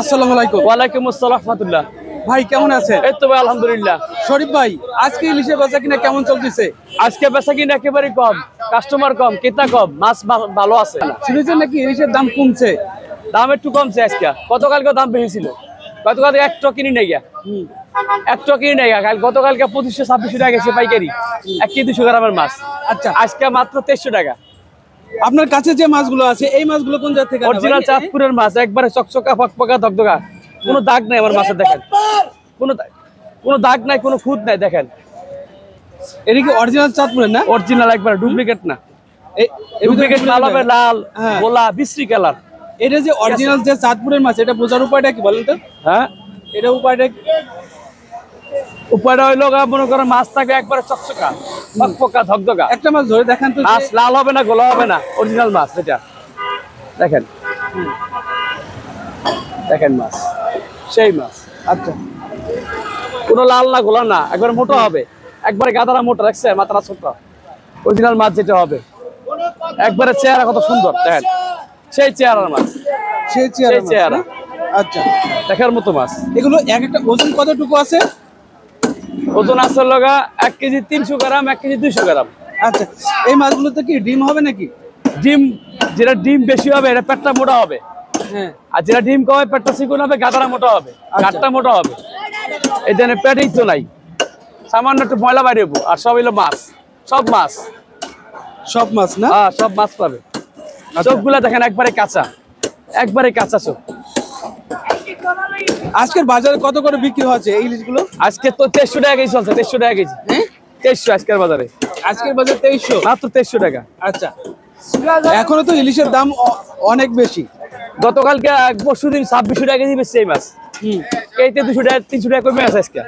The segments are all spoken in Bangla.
আসসালামু আলাইকুম। ওয়ালাইকুম আসসালাম রাহমাতুল্লাহ। ভাই কেমন আছেন? এই তো ভাই আলহামদুলিল্লাহ। শরীফ ভাই, আজকে ইলিশের বেচা কিনা কেমন চলতেছে? আজকে বেচা কিনা একেবারে কম, কাস্টমার কম, ক্রেতা কম, মাছ ভালো আছে। শুনেছেন নাকি ইলিশের দাম কমছে? দাম একটু কমছে আজকে, গতকালকে দাম বেশি ছিল। গতকালকে এক ট্রাক কিনি নাই গা, এক ট্রাক কিনি নাই গা। গতকালকে 2500-2600 টাকা গেছে পাইকারি 1 কেজি 200 গ্রামের মাছ। আচ্ছা, আজকে মাত্র 2300 টাকা। আপনার কাছে যে মাছগুলো আছে এই মাছগুলো কোন জায়গা থেকে? অরিজিনাল চাঁদপুরের মাছ, একবারে চকচকা ফকফকা ধকধকা, কোনো দাগ নাই আমার মাছে। দেখেন কোনো দাগ নাই, কোনো খুঁত নাই। দেখেন এটা কি অরিজিনাল চাঁদপুরের না? অরিজিনাল, একবারে ডুপ্লিকেট না। এই ডুপ্লিকেট মাল হবে লাল, গোলা, বিশ্রী কালার। এটা যে অরিজিনাল যে চাঁদপুরের মাছ, এটা বোঝার উপায়টা কি বলেন তো? হ্যাঁ, এটা উপায়টা হইলো মনে করেন মাছ থাকবে একবারে চকচকা ফকফকা ধকধকা। একটা মাছ ধরে দেখান তো। মাছ লাল হবে না, গোলা হবে না, অরিজিনাল মাছ এটা। দেখেন দেখেন মাছ, সেই মাছ। আচ্ছা, কোনো লাল না, গোলা না, একবারে মোটা হবে, একবারে গাদারা মোটা। দেখছে মাথাটা ছোট, অরিজিনাল মাছ যেটা হবে। একবারে চেহারা কত সুন্দর, দেখেন সেই চেহারার মাছ, সেই চেহারা। আচ্ছা, দেখার মতো মাছ। এগুলো এক একটা ওজন কতটুকু আছে? ওজন আছে লগা 1 কেজি 300 গ্রাম, 1 কেজি 200 গ্রাম। আচ্ছা, এই মাছগুলোতে কি ডিম হবে নাকি? ডিম, যেটা ডিম বেশি হবে এটা পেটটা মোটা হবে। হ্যাঁ, আর যেটা ডিম কম হবে পেটটা চিকন হবে, গাদারা মোটা হবে, গাটটা মোটা হবে। এই জন্য পেটেই তো নাই, সামান্য একটু ময়লা বাইরে হবো। আর সব হইলো মাছ, সব মাছ, সব মাছ না? হ্যাঁ সব মাছ পাবে। চোখগুলা দেখেন একবারে কাঁচা, একবারে কাঁচা চোখ। আজকের বাজারে কত করে বিক্রি হচ্ছে এই ইলিশগুলো? আজকে তো 2300 টাকা কেজি চলছে, 2300 টাকা কেজি। 2300 আজকের বাজারে, আজকের বাজারে 2300, মাত্র 2300 টাকা। আচ্ছা, এখনো তো ইলিশের দাম অনেক বেশি। গতকালকে এক বছর দিন 2600 টাকা কেজি বেশি এই মাছ। এইতে 200 টাকা 300 টাকা কমে আছে আজকে।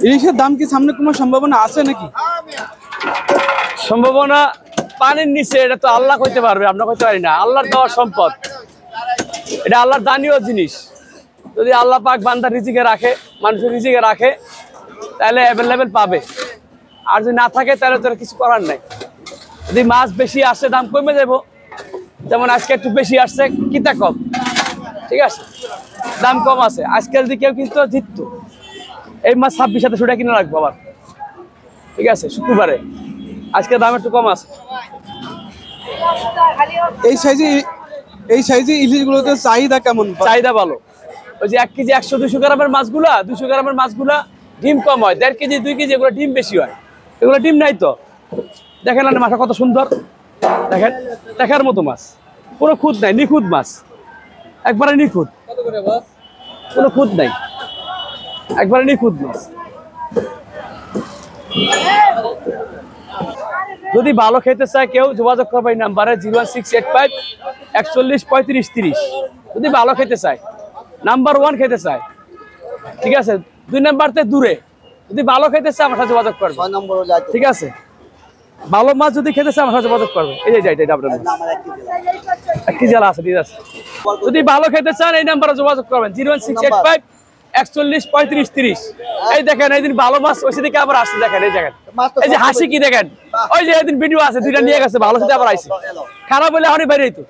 ইলিশের দাম কি সামনে কোনো সম্ভাবনা আছে নাকি? সম্ভাবনা পানির নিচে, এটা তো আল্লাহ কইতে পারবে, আমরা কইতে পারি না। আল্লাহর দেওয়া সম্পদ, এটা আল্লাহর দানীয় জিনিস। যদি আল্লাহ পাক বান্দার রিজিকে রাখে, মানুষের রিজিকে রাখে, তাহলে অ্যাভেলেবেল পাবে। আর যদি না থাকে তাহলে তো কিছু করার নাই। যদি মাছ বেশি আসে দাম কমে যাবো, যেমন আজকে একটু বেশি আসছে, কিতা কম, ঠিক আছে, দাম কম আছে। আজকে যদি কেউ কিন্তু জিততো, এই মাছ 2600 টাকা কিনে রাখবো আবার, ঠিক আছে, শুক্রবারে। আজকে দাম একটু কম আছে। এই সাইজে ইলিশগুলোতে চাহিদা কেমন? চাহিদা ভালো। ওই যে 1 কেজি 100-200 গ্রামের মাছগুলা, 200 গ্রামের মাছগুলা ডিম কম হয়, 1.5 কেজি 2 কেজি এগুলো ডিম বেশি হয়। এগুলো ডিম নাই তো। দেখেন না মাছটা কত সুন্দর, দেখেন দেখার মতো মাছ, কোনো খুঁত নাই, নিখুঁত মাছ, একবারে নিখুঁত, কোনো খুঁত নাই, একবারে নিখুঁত মাছ। যদি ভালো খেতে চায় কেউ যোগাযোগ করবে এই নাম্বারে 01685 41 35 30। যদি ভালো খেতে চায়, নাম্বার 1 খেতে চায়, ঠিক আছে, 2 নাম্বারতে দূরে, যদি ভালো খেতে চায় আমার সাথে যোগাযোগ করবে, ঠিক আছে। ভালো মাছ যদি খেতে চায় আমার সাথে যোগাযোগ করবে। এই যে এটা আপনার মাছ 1 কেজি আছে, ঠিক আছে। যদি ভালো খেতে চান এই নাম্বারে যোগাযোগ করবেন 01685 41 35 30। এই দেখেন এইদিন ভালো মাছ ওই দিকে আবার আসছে, দেখেন এই দেখেন, এই যে হাসি কি দেখেন, ওই যে এইদিন ভিডিও আছে 2টা নিয়ে গেছে, ভালো সাথে আবার আইছে, খারাপ হলে এখনই বাইরে হইতো।